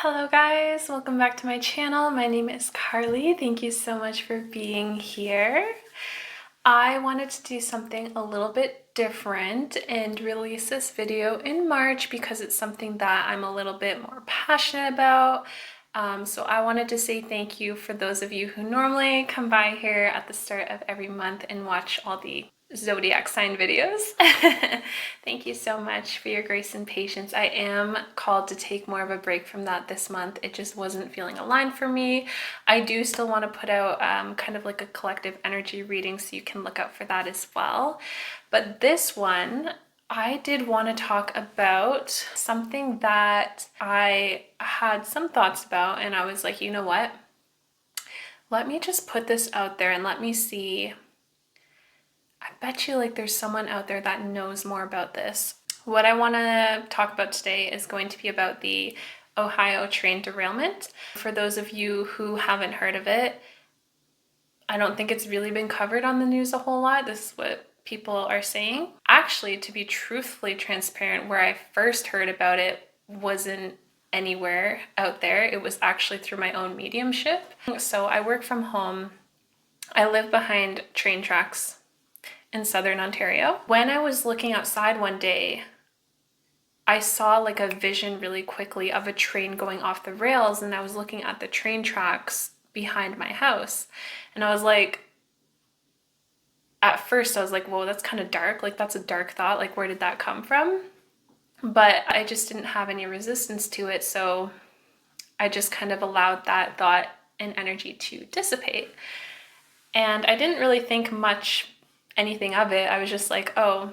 Hello guys, welcome back to my channel. My name is Carly. Thank you so much for being here. I wanted to do something a little bit different and release this video in March because it's something that I'm a little bit more passionate about. So I wanted to say thank you for those of you who normally come by here at the start of every month and watch all the zodiac sign videos. Thank you so much for your grace and patience. I am called to take more of a break from that this month. It just wasn't feeling aligned for me. I do still want to put out kind of like a collective energy reading, so you can look out for that as well. But this one, I did want to talk about something that I had some thoughts about, and I was like, you know what? Let me just put this out there and let me see. I bet you like there's someone out there that knows more about this. What I want to talk about today is going to be about the Ohio train derailment. For those of you who haven't heard of it, I don't think it's really been covered on the news a whole lot. This is what people are saying. Actually, to be truthfully transparent, where I first heard about it wasn't anywhere out there. It was actually through my own mediumship. So I work from home. I live behind train tracks in southern Ontario. When I was looking outside one day, I saw like a vision really quickly of a train going off the rails, and I was looking at the train tracks behind my house. And I was like, at first I was like, whoa, that's kind of dark. Like, that's a dark thought. Like, where did that come from? But I just didn't have any resistance to it. So I just kind of allowed that thought and energy to dissipate. And I didn't really think anything of it. I was just like, oh,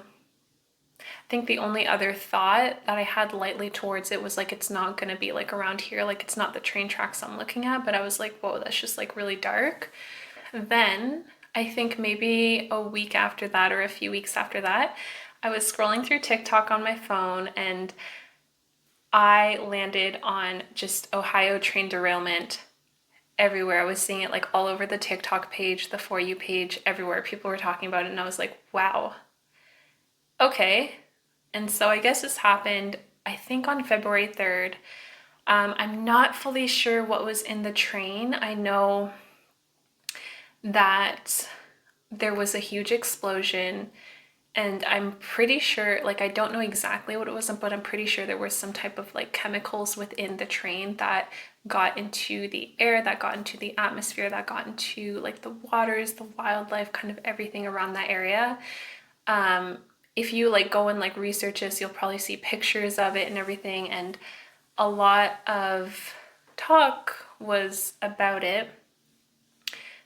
I think the only other thought that I had lightly towards it was like, it's not going to be like around here. Like, it's not the train tracks I'm looking at. But I was like, whoa, that's just like really dark. Then I think maybe a week after that or a few weeks after that, I was scrolling through TikTok on my phone and I landed on just Ohio train derailment everywhere. I was seeing it like all over the TikTok page, the For You page, everywhere. People were talking about it, and I was like, wow, okay. And so I guess this happened, I think on February 3rd. I'm not fully sure what was in the train. I know that there was a huge explosion, and I'm pretty sure, like, I don't know exactly what it was, but I'm pretty sure there was some type of like chemicals within the train that got into the air, that got into the atmosphere, that got into like the waters, the wildlife, kind of everything around that area. If you like go and like research this, you'll probably see pictures of it and everything, and a lot of talk was about it.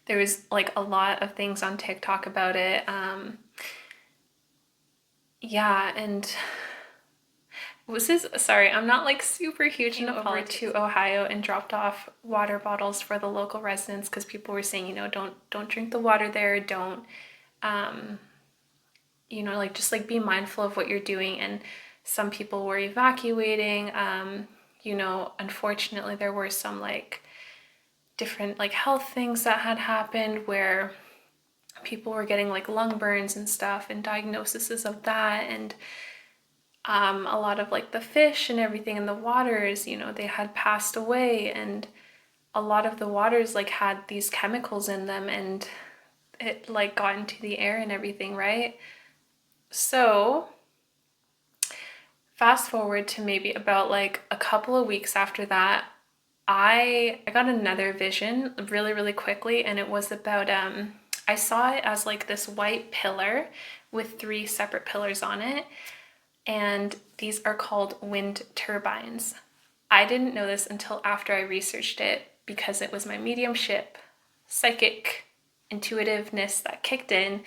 There was like a lot of things on TikTok about it. Yeah, and sorry, I'm not like super huge in over to Ohio and dropped off water bottles for the local residents because people were saying, don't drink the water there, don't like just like be mindful of what you're doing. And some people were evacuating. Unfortunately there were some like different like health things that had happened where people were getting like lung burns and stuff and diagnoses of that. And a lot of like the fish and everything in the waters, they had passed away, and a lot of the waters like had these chemicals in them, and it like got into the air and everything, right? So fast forward to maybe about like a couple of weeks after that, I got another vision really, really quickly, and it was about I saw it as like this white pillar with 3 separate pillars on it, and these are called wind turbines. I didn't know this until after I researched it because it was my mediumship, psychic intuitiveness that kicked in,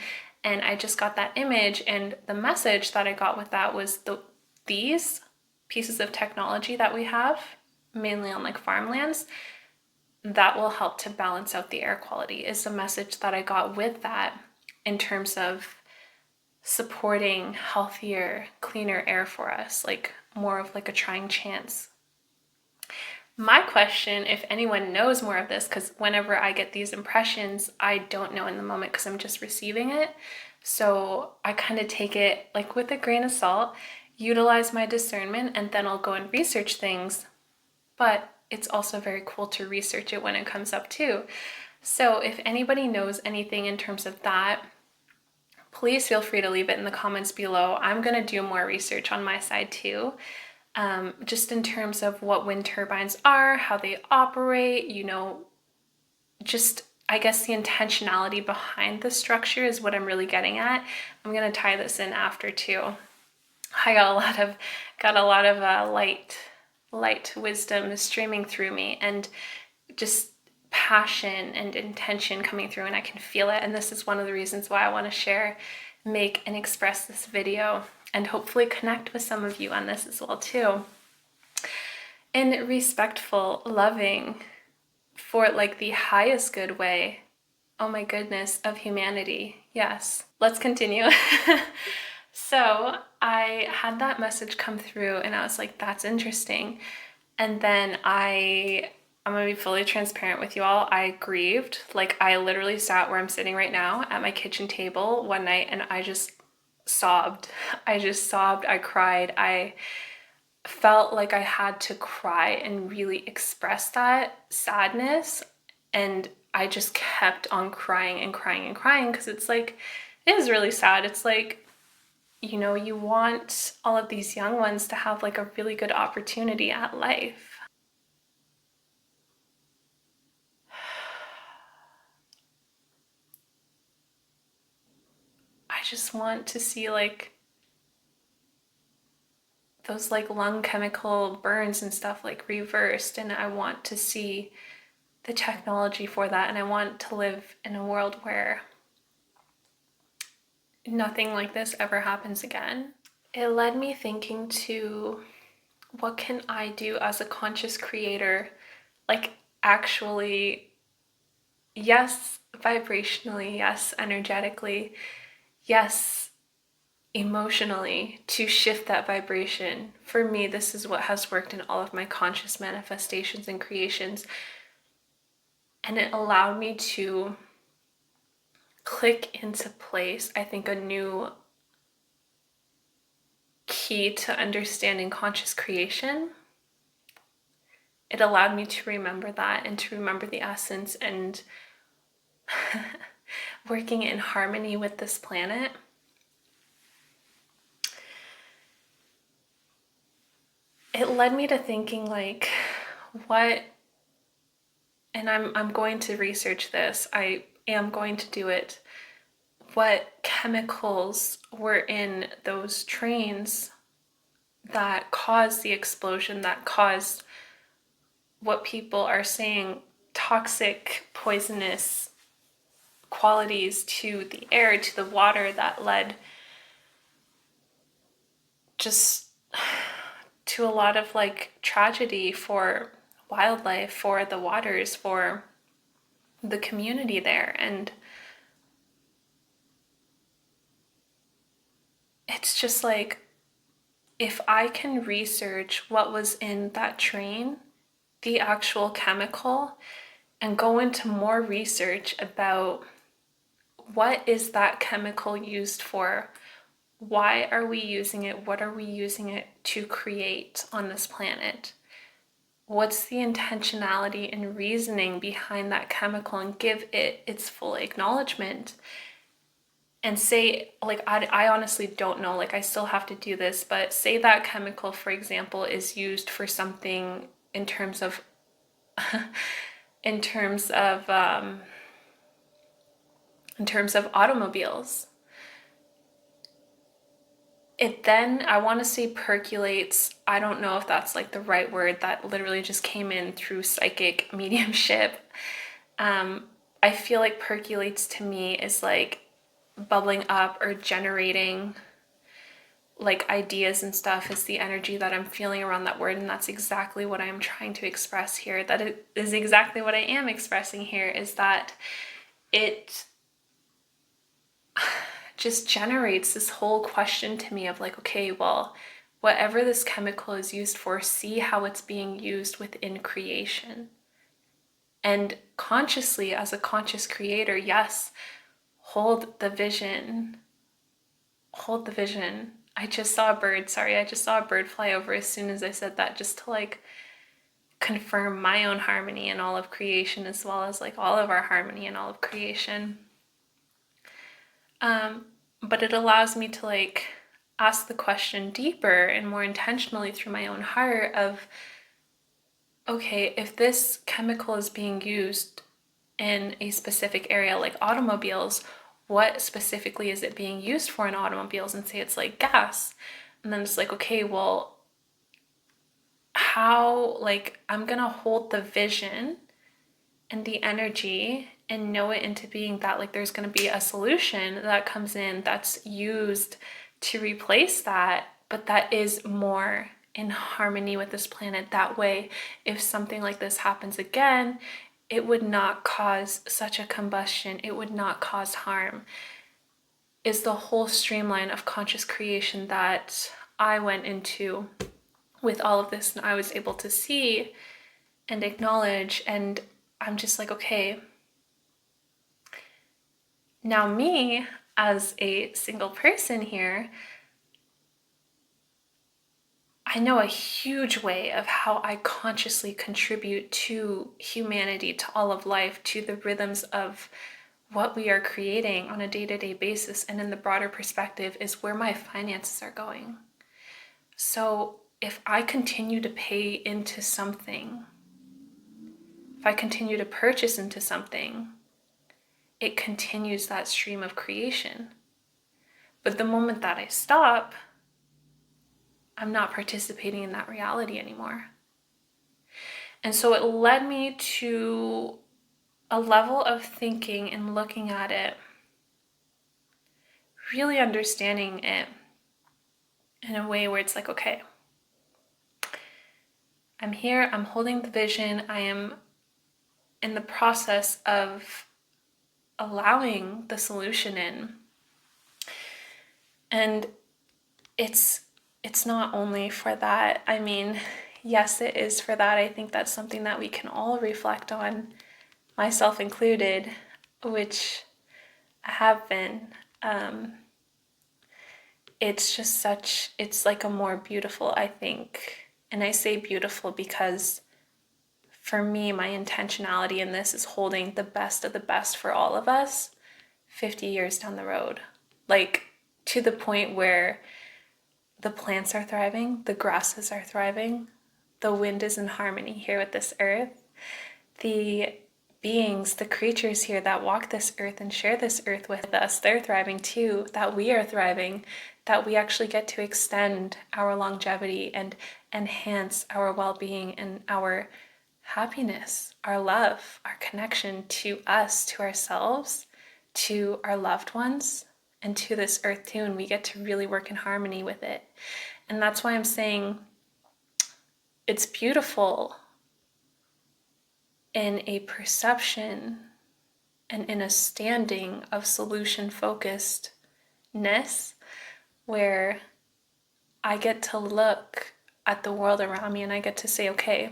and I just got that image, and the message that I got with that was these pieces of technology that we have, mainly on like farmlands, that will help to balance out the air quality, is the message that I got with that, in terms of supporting healthier, cleaner air for us, like more of like a trying chance. My question, if anyone knows more of this, because whenever I get these impressions, I don't know in the moment because I'm just receiving it. So I kind of take it like with a grain of salt, utilize my discernment, and then I'll go and research things. But it's also very cool to research it when it comes up too. So if anybody knows anything in terms of that, please feel free to leave it in the comments below. I'm going to do more research on my side too, just in terms of what wind turbines are, how they operate, you know, just I guess the intentionality behind the structure is what I'm really getting at. I'm going to tie this in after too. I got a lot of light wisdom streaming through me, and just passion and intention coming through, and I can feel it. And this is one of the reasons why I want to share, make, and express this video, and hopefully connect with some of you on this as well too. In respectful, loving, for like the highest good way, oh my goodness, of humanity. Yes, let's continue. So I had that message come through and I was like, that's interesting. And then I'm gonna be fully transparent with you all. I grieved. Like, I literally sat where I'm sitting right now at my kitchen table one night and I just sobbed. I cried. I felt like I had to cry and really express that sadness. And I just kept on crying and crying and crying because it's like, it is really sad. It's like, you know, you want all of these young ones to have like a really good opportunity at life. I just want to see like those like lung chemical burns and stuff like reversed, and I want to see the technology for that, and I want to live in a world where nothing like this ever happens again. It led me thinking to, what can I do as a conscious creator, like actually, yes, vibrationally, yes, energetically, yes, emotionally, to shift that vibration. For me, this is what has worked in all of my conscious manifestations and creations. And it allowed me to click into place, I think, a new key to understanding conscious creation. It allowed me to remember that and to remember the essence and working in harmony with this planet. It led me to thinking like, what, and I'm going to research this, I am going to do it, what chemicals were in those trains that caused the explosion, that caused what people are saying toxic, poisonous qualities to the air, to the water, that led just to a lot of like tragedy for wildlife, for the waters, for the community there. And it's just like, if I can research what was in that train, the actual chemical, and go into more research about what is that chemical used for, why are we using it, what are we using it to create on this planet, what's the intentionality and reasoning behind that chemical, and give it its full acknowledgement. And say, like, I honestly don't know, like, I still have to do this, but say that chemical, for example, is used for something in terms of in terms of automobiles. It then, I want to say, percolates. I don't know if that's like the right word, that literally just came in through psychic mediumship. I feel like percolates to me is like bubbling up or generating like ideas and stuff, is the energy that I'm feeling around that word. And that's exactly what I'm trying to express here. That it is exactly what I am expressing here, is that it just generates this whole question to me of like, okay, well, whatever this chemical is used for, see how it's being used within creation. And consciously, as a conscious creator, yes, hold the vision. Hold the vision. I just saw a bird fly over as soon as I said that, just to like confirm my own harmony in all of creation, as well as like all of our harmony in all of creation. But it allows me to like ask the question deeper and more intentionally through my own heart of, okay, if this chemical is being used in a specific area like automobiles, what specifically is it being used for in automobiles? And say it's like gas. And then it's like, okay, well, how, like, I'm gonna hold the vision and the energy and know it into being that like there's going to be a solution that comes in that's used to replace that, but that is more in harmony with this planet. That way, if something like this happens again, it would not cause such a combustion, it would not cause harm. Is the whole streamline of conscious creation that I went into with all of this, and I was able to see and acknowledge. And I'm just like, okay, now me as a single person here, I know a huge way of how I consciously contribute to humanity, to all of life, to the rhythms of what we are creating on a day-to-day basis. And in the broader perspective is where my finances are going. So if I continue to pay into something, if I continue to purchase into something, it continues that stream of creation. But the moment that I stop, I'm not participating in that reality anymore. And so it led me to a level of thinking and looking at it, really understanding it in a way where it's like, okay, I'm here, I'm holding the vision, I am in the process of allowing the solution in. And it's not only for that. I mean, yes, it is for that. I think that's something that we can all reflect on, myself included, which I have been. It's just it's like a more beautiful, I think. And I say beautiful because for me, my intentionality in this is holding the best of the best for all of us 50 years down the road. Like, to the point where the plants are thriving, the grasses are thriving, the wind is in harmony here with this earth. The beings, the creatures here that walk this earth and share this earth with us, they're thriving too, that we are thriving, that we actually get to extend our longevity and enhance our well-being and our happiness, our love, our connection to us, to ourselves, to our loved ones, and to this earth too. And we get to really work in harmony with it. And that's why I'm saying it's beautiful in a perception and in a standing of solution focusedness, where I get to look at the world around me and I get to say, okay,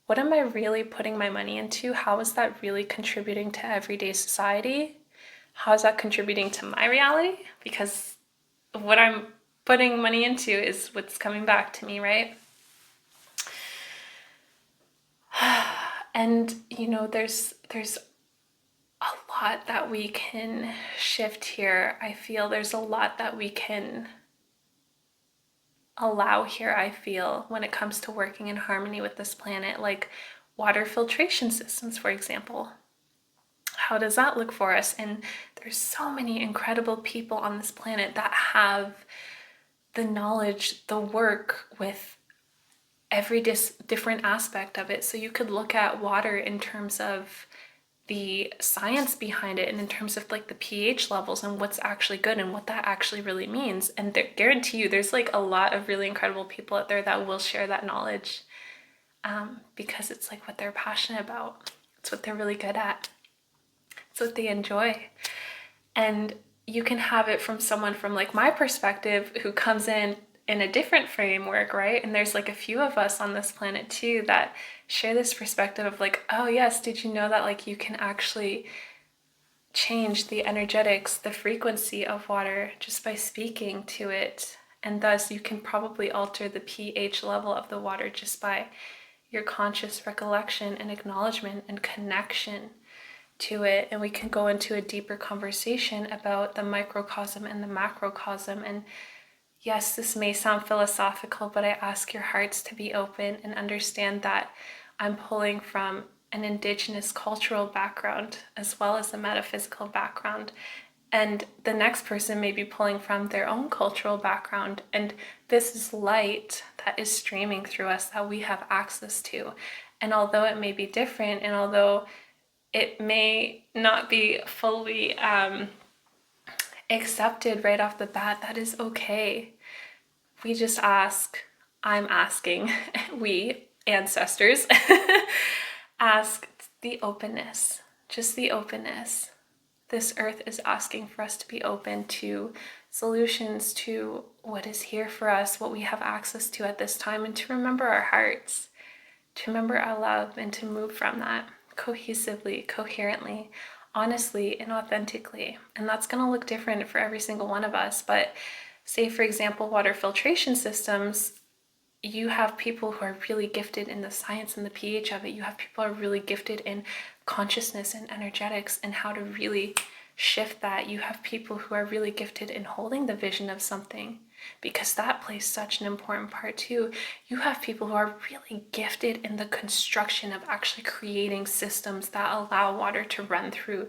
what am I really putting my money into? How is that really contributing to everyday society? How is that contributing to my reality? Because what I'm putting money into is what's coming back to me, right? And you know, there's a lot that we can shift here. I feel there's a lot that we can allow here, I feel, when it comes to working in harmony with this planet, like water filtration systems, for example. How does that look for us? And there's so many incredible people on this planet that have the knowledge, the work with every different aspect of it. So you could look at water in terms of the science behind it and in terms of like the pH levels and what's actually good and what that actually really means. And guarantee you there's like a lot of really incredible people out there that will share that knowledge, because it's like what they're passionate about. It's what they're really good at. It's what they enjoy. And you can have it from someone from like my perspective who comes in a different framework, right? And there's like a few of us on this planet too that share this perspective of like, oh yes, did you know that like you can actually change the energetics, the frequency of water just by speaking to it And thus you can probably alter the pH level of the water just by your conscious recollection and acknowledgement and connection to it. And we can go into a deeper conversation about the microcosm and the macrocosm. And yes, this may sound philosophical, but I ask your hearts to be open and understand that I'm pulling from an indigenous cultural background as well as a metaphysical background. And the next person may be pulling from their own cultural background. And this is light that is streaming through us that we have access to. And although it may be different, and although it may not be fully accepted right off the bat, that is okay. We just ask, I'm asking, we ancestors ask the openness, just the openness. This earth is asking for us to be open to solutions, to what is here for us, what we have access to at this time, and to remember our hearts, to remember our love, and to move from that cohesively, coherently, honestly, and authentically. And that's going to look different for every single one of us. But say, for example, water filtration systems, you have people who are really gifted in the science and the pH of it. You have people who are really gifted in consciousness and energetics and how to really shift that. You have people who are really gifted in holding the vision of something, because that plays such an important part too. You have people who are really gifted in the construction of actually creating systems that allow water to run through.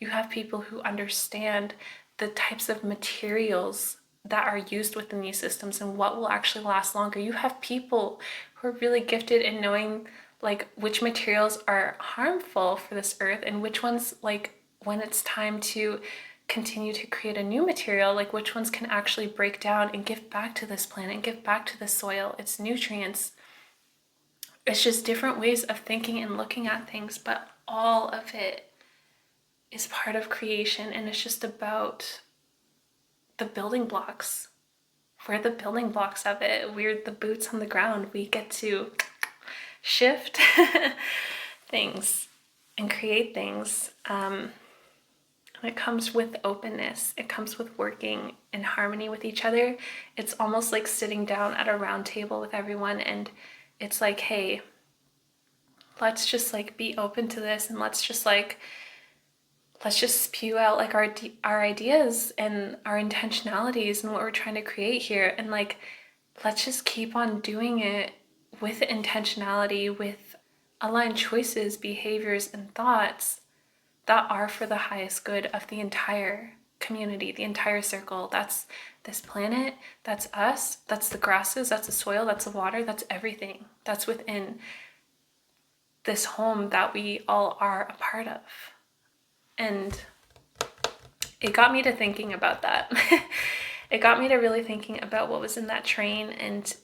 You have people who understand the types of materials that are used within these systems and what will actually last longer. You have people who are really gifted in knowing like which materials are harmful for this earth and which ones, like when it's time to continue to create a new material, like which ones can actually break down and give back to this planet and give back to the soil, its nutrients. It's just different ways of thinking and looking at things, but all of it is part of creation, and it's just about the building blocks. We're the building blocks of it. We're the boots on the ground. We get to shift things and create things. And it comes with openness. It comes with working in harmony with each other. It's almost like sitting down at a round table with everyone, and it's like, hey, let's just like be open to this, and let's just spew out like our ideas and our intentionalities and what we're trying to create here, and like let's just keep on doing it with intentionality, with aligned choices, behaviors, and thoughts that are for the highest good of the entire community, the entire circle. That's this planet, that's us, that's the grasses, that's the soil, that's the water, that's everything that's within this home that we all are a part of. And it got me to thinking about that. It got me to really thinking about what was in that train, and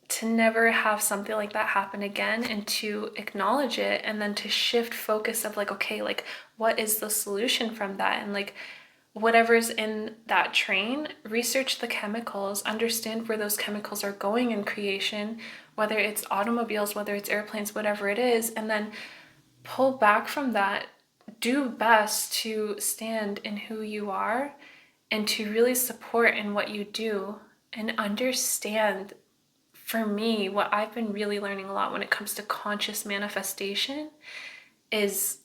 to never have something like that happen again, and to acknowledge it, and then to shift focus of like, okay, like what is the solution from that? And like whatever's in that train, research the chemicals, understand where those chemicals are going in creation, whether it's automobiles, whether it's airplanes, whatever it is, and then pull back from that. Do best to stand in who you are and to really support in what you do, and understand, for me, what I've been really learning a lot when it comes to conscious manifestation is,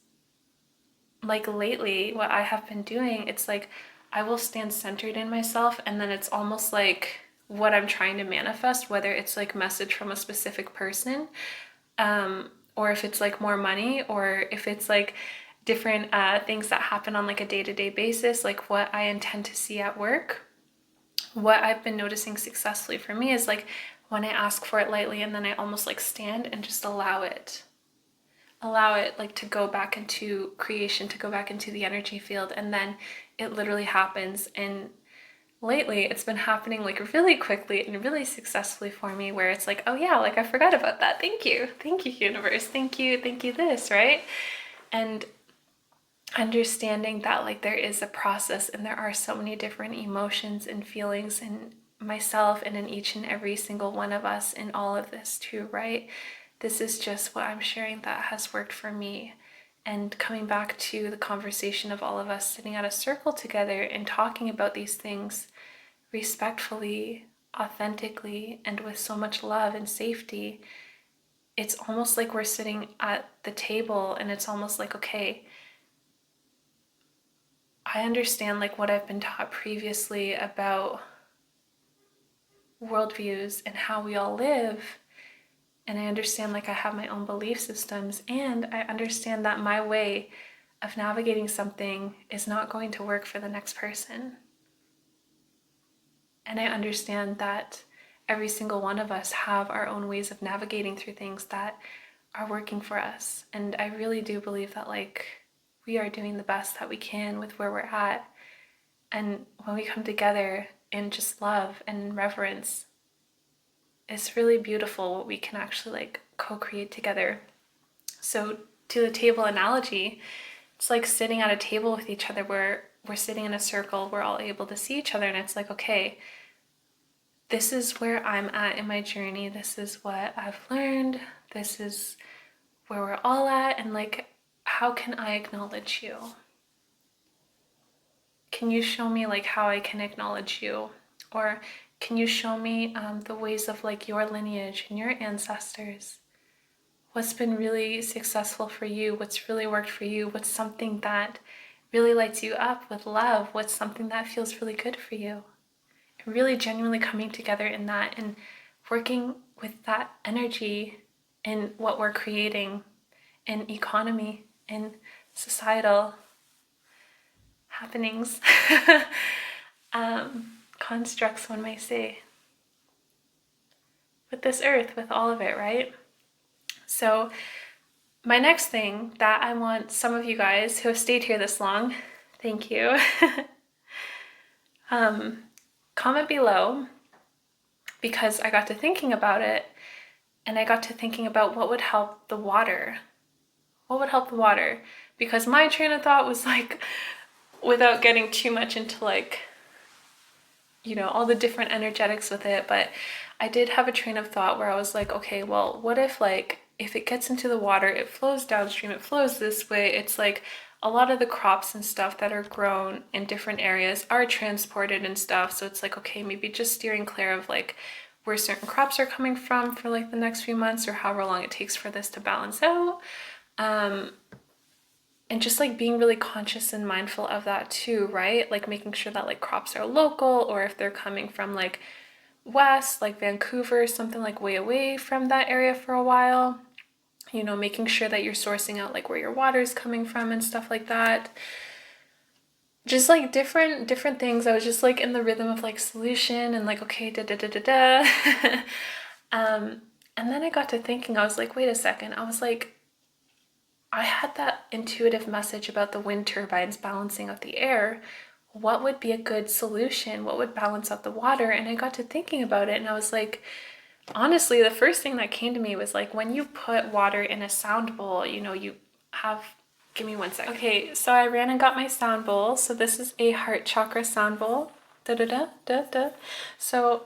like lately, what I have been doing, it's like I will stand centered in myself, and then it's almost like what I'm trying to manifest, whether it's like message from a specific person, or if it's like more money, or if it's like different things that happen on like a day-to-day basis, like what I intend to see at work. What I've been noticing successfully for me is like when I ask for it lightly, and then I almost like stand and just allow it like to go back into creation, to go back into the energy field, and then it literally happens. And lately it's been happening like really quickly and really successfully for me, where it's like, oh yeah, like I forgot about that. Thank you universe, thank you this, right? And understanding that like there is a process, and there are so many different emotions and feelings in myself and in each and every single one of us in all of this too, right? This is just what I'm sharing that has worked for me. And coming back to the conversation of all of us sitting at a circle together and talking about these things, respectfully, authentically, and with so much love and safety, it's almost like we're sitting at the table and it's almost like, okay, I understand like what I've been taught previously about worldviews and how we all live. And I understand like I have my own belief systems, and I understand that my way of navigating something is not going to work for the next person. And I understand that every single one of us have our own ways of navigating through things that are working for us. And I really do believe that like we are doing the best that we can with where we're at. And when we come together in just love and reverence, it's really beautiful what we can actually like co-create together. So to the table analogy, it's like sitting at a table with each other where we're sitting in a circle, we're all able to see each other, and it's like, okay, this is where I'm at in my journey, this is what I've learned, this is where we're all at, and like, how can I acknowledge you? Can you show me like how I can acknowledge you? Or can you show me the ways of like your lineage and your ancestors? What's been really successful for you? What's really worked for you? What's something that really lights you up with love? What's something that feels really good for you? And really genuinely coming together in that and working with that energy in what we're creating in economy, in societal happenings, constructs, one may say, with this earth, with all of it, right? So my next thing that I want some of you guys who have stayed here this long, thank you, comment below, because I got to thinking about it, and I got to thinking about what would help the water. What would help the water? Because my train of thought was like, without getting too much into like, you know, all the different energetics with it, but I did have a train of thought where I was like, okay, well, what if like, if it gets into the water, it flows downstream, it flows this way, it's like a lot of the crops and stuff that are grown in different areas are transported and stuff, so it's like, okay, maybe just steering clear of like where certain crops are coming from for like the next few months or however long it takes for this to balance out. And just like being really conscious and mindful of that too, right? Like making sure that like crops are local, or if they're coming from like west, like Vancouver, something like way away from that area for a while, you know, making sure that you're sourcing out like where your water is coming from and stuff like that. Just like different things. I was just like in the rhythm of like solution and like, okay, da da da da da. And then I got to thinking, I was like, wait a second. I was like, I had that intuitive message about the wind turbines balancing out the air. What would be a good solution? What would balance out the water? And I got to thinking about it, and I was like, honestly, the first thing that came to me was like, when you put water in a sound bowl, you know, you have, give me one second. Okay, so I ran and got my sound bowl. So this is a heart chakra sound bowl. Da da da da da. So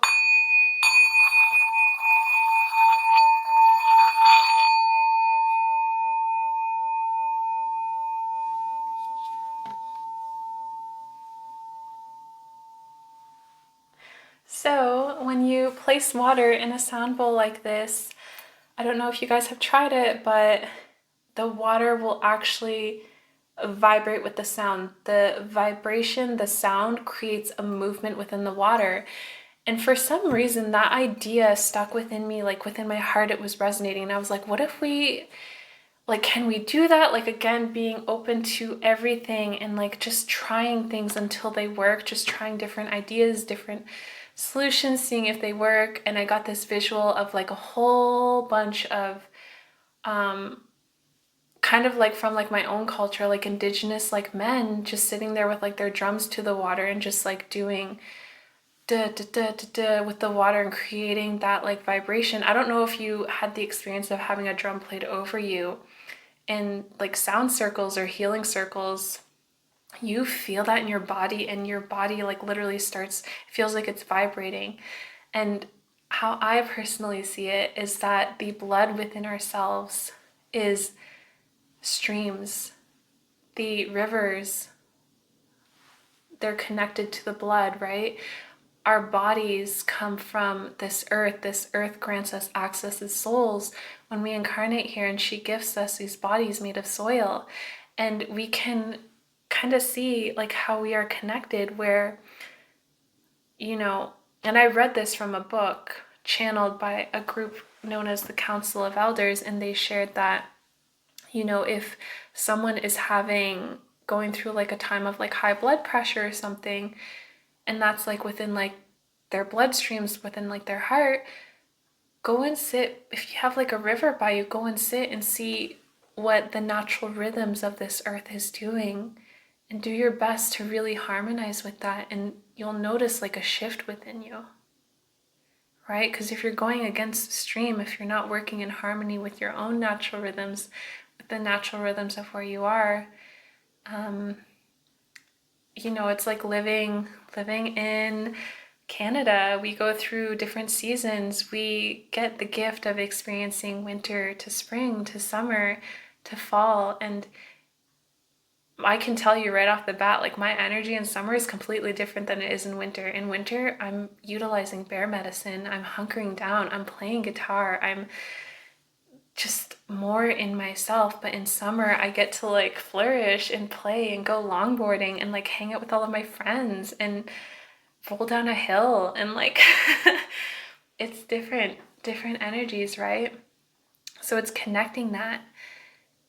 when you place water in a sound bowl like this, I don't know if you guys have tried it, but the water will actually vibrate with the sound. The vibration, the sound creates a movement within the water. And for some reason, that idea stuck within me, like within my heart, it was resonating. And I was like, what if we, like, can we do that? Like, again, being open to everything and like just trying things until they work, just trying different ideas, different solutions, seeing if they work. And I got this visual of like a whole bunch of kind of like from like my own culture, like indigenous like men just sitting there with like their drums to the water and just like doing da da da da da with the water and creating that like vibration. I don't know if you had the experience of having a drum played over you in like sound circles or healing circles. You feel that in your body, and your body like literally starts, feels like it's vibrating. And how I personally see it is that the blood within ourselves is streams. The rivers, they're connected to the blood, right? our bodies come from this earth. This earth grants us access as souls when we incarnate here, and she gifts us these bodies made of soil. And we can kind of see like how we are connected, where, you know, and I read this from a book channeled by a group known as the Council of Elders, and they shared that, you know, if someone is going through like a time of like high blood pressure or something, and that's like within like their bloodstreams, within like their heart, go and sit. If you have like a river by you, go and sit and see what the natural rhythms of this earth is doing, and do your best to really harmonize with that, and you'll notice like a shift within you, right? Because if you're going against the stream, if you're not working in harmony with your own natural rhythms, with the natural rhythms of where you are, you know, it's like living in Canada. We go through different seasons. We get the gift of experiencing winter to spring to summer to fall, and I can tell you right off the bat, like my energy in summer is completely different than it is in winter. In winter, I'm utilizing bear medicine, I'm hunkering down, I'm playing guitar, I'm just more in myself. But in summer, I get to like flourish and play and go longboarding and like hang out with all of my friends and roll down a hill, and like it's different energies, right? So it's connecting that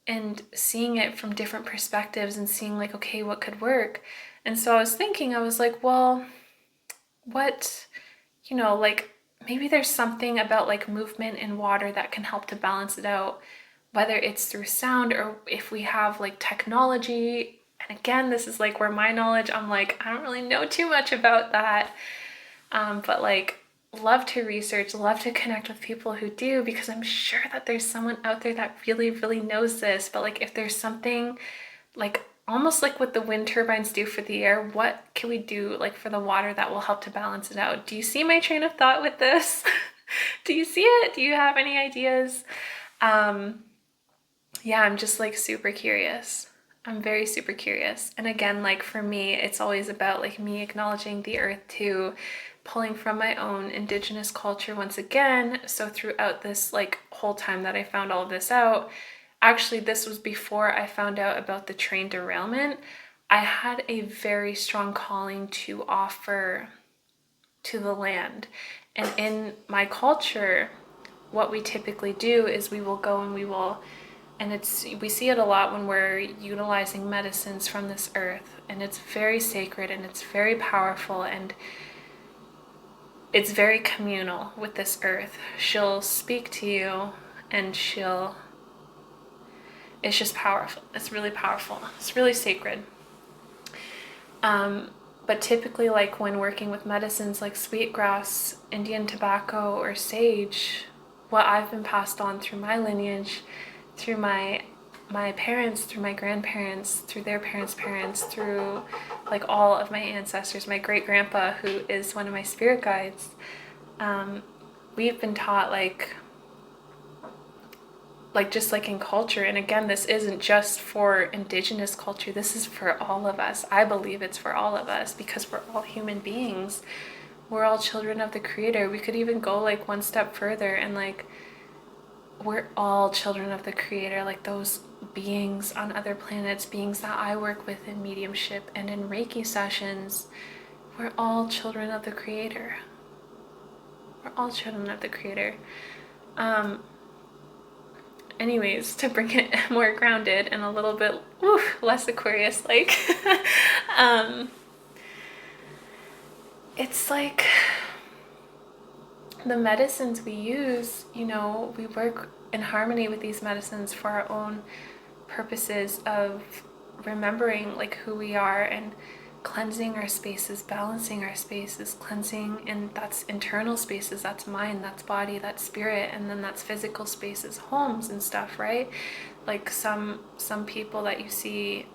and seeing it from different perspectives and seeing like, okay, what could work? And so I was thinking, I was like, well, what, you know, like maybe there's something about like movement in water that can help to balance it out, whether it's through sound or if we have like technology. And again, this is like where my knowledge, I'm like, I don't really know too much about that. But like, love to research, love to connect with people who do, because I'm sure that there's someone out there that really, really knows this. But like, if there's something like almost like what the wind turbines do for the air, what can we do like for the water that will help to balance it out? Do you see my train of thought with this? Do you see it? Do you have any ideas? Yeah, I'm just like super curious. I'm very super curious. And again, like for me, it's always about like me acknowledging the earth too, pulling from my own indigenous culture once again. So throughout this like whole time that I found all of this out, actually this was before I found out about the train derailment, I had a very strong calling to offer to the land. And in my culture, what we typically do is we will go and we will, and we see it a lot when we're utilizing medicines from this earth, and it's very sacred and it's very powerful and it's very communal with this earth. She'll speak to you and it's just powerful. It's really powerful. It's really sacred. But typically, like when working with medicines like sweetgrass, Indian tobacco, or sage, what I've been passed on through my lineage, through my parents, through my grandparents, through their parents, through like all of my ancestors, my great grandpa, who is one of my spirit guides, we've been taught like just like in culture. And again, this isn't just for indigenous culture, this is for all of us. I believe it's for all of us because we're all human beings. We're all children of the Creator. We could even go like one step further and like we're all children of the Creator, like those beings on other planets, beings that I work with in mediumship and in Reiki sessions. We're all children of the Creator. We're all children of the Creator. Anyways, to bring it more grounded and a little bit less Aquarius like, it's like the medicines we use, you know, we work in harmony with these medicines for our own purposes of remembering like who we are and cleansing our spaces, balancing our spaces, cleansing, and that's internal spaces, that's mind, that's body, that's spirit, and then that's physical spaces, homes and stuff, right? Like some people that you see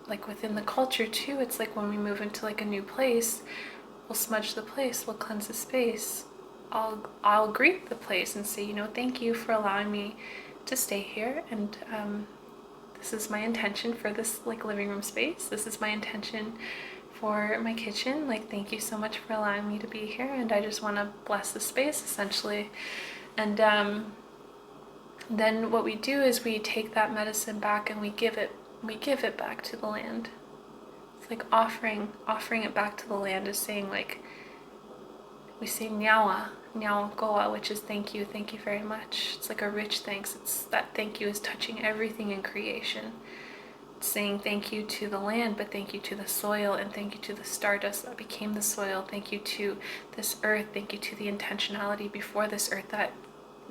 like within the culture too, it's like when we move into like a new place, we'll smudge the place, we'll cleanse the space. I'll greet the place and say, you know, thank you for allowing me to stay here, and this is my intention for this like living room space. This is my intention for my kitchen. Like, thank you so much for allowing me to be here, and I just want to bless the space essentially. And then what we do is we take that medicine back and we give it back to the land. It's like offering it back to the land is saying, like, we say nyawa goa, which is thank you very much. It's like a rich thanks. It's that thank you is touching everything in creation. It's saying thank you to the land, but thank you to the soil, and thank you to the stardust that became the soil. Thank you to this earth. Thank you to the intentionality before this earth that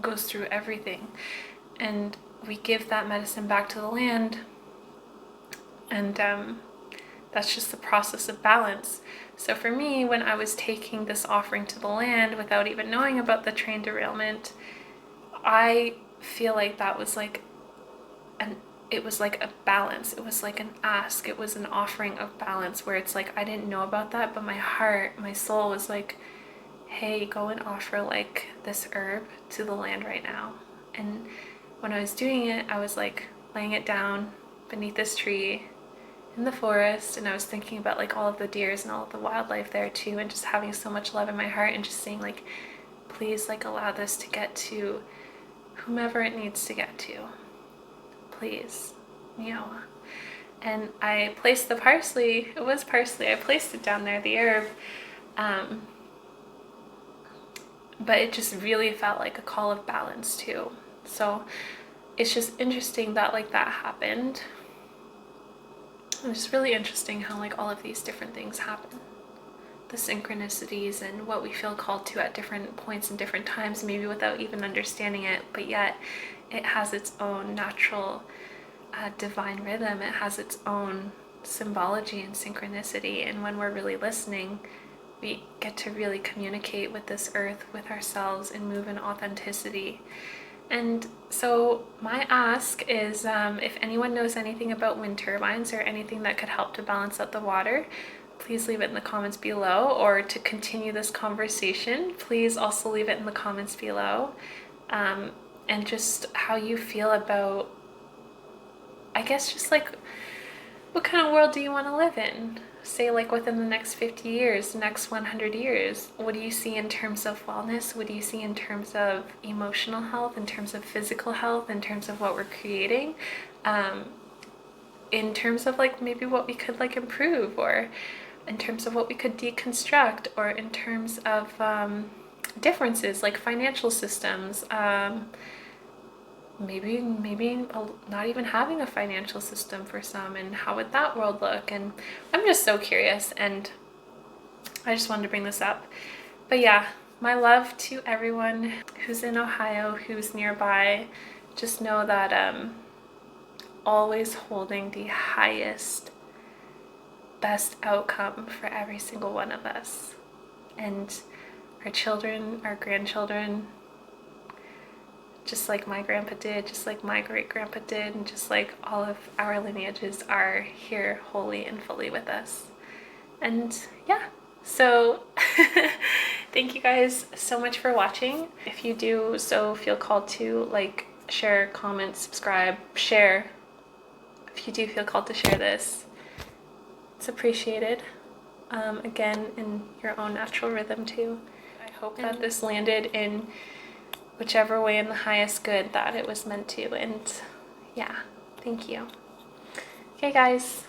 goes through everything. And we give that medicine back to the land, and that's just the process of balance. So for me, when I was taking this offering to the land without even knowing about the train derailment, I feel like that was like it was like a balance. It was like an ask. It was an offering of balance, where it's like I didn't know about that, but my heart, my soul was like, hey, go and offer like this herb to the land right now. And when I was doing it, I was like laying it down beneath this tree in the forest, and I was thinking about like all of the deers and all of the wildlife there too, and just having so much love in my heart, and just saying like, please, like, allow this to get to whomever it needs to get to, please, meow. And I placed the parsley. It was parsley. I placed it down there, the herb, but it just really felt like a call of balance too. So it's just interesting that like that happened. It's just really interesting how like all of these different things happen. The synchronicities and what we feel called to at different points and different times, maybe without even understanding it, but yet it has its own natural divine rhythm. It has its own symbology and synchronicity. And when we're really listening, we get to really communicate with this earth, with ourselves, and move in authenticity. And so my ask is, if anyone knows anything about wind turbines or anything that could help to balance out the water, please leave it in the comments below. Or to continue this conversation, please also leave it in the comments below. And just how you feel about, I guess, just like, what kind of world do you want to live in? Say like within the next 50 years, next 100 years, what do you see in terms of wellness? What do you see in terms of emotional health, in terms of physical health, in terms of what we're creating, in terms of like maybe what we could like improve, or in terms of what we could deconstruct, or in terms of differences like financial systems, maybe not even having a financial system for some, and how would that world look? And I'm just so curious, and I just wanted to bring this up. But yeah, my love to everyone who's in Ohio, who's nearby. Just know that always holding the highest, best outcome for every single one of us, and our children, our grandchildren, just like my grandpa did, just like my great-grandpa did, and just like all of our lineages are here wholly and fully with us. And yeah, so thank you guys so much for watching. If you do so feel called to like, share, comment, subscribe, share. If you do feel called to share this, it's appreciated. Again, in your own natural rhythm too. I hope that this landed in whichever way in the highest good that it was meant to. And yeah, thank you. Okay guys,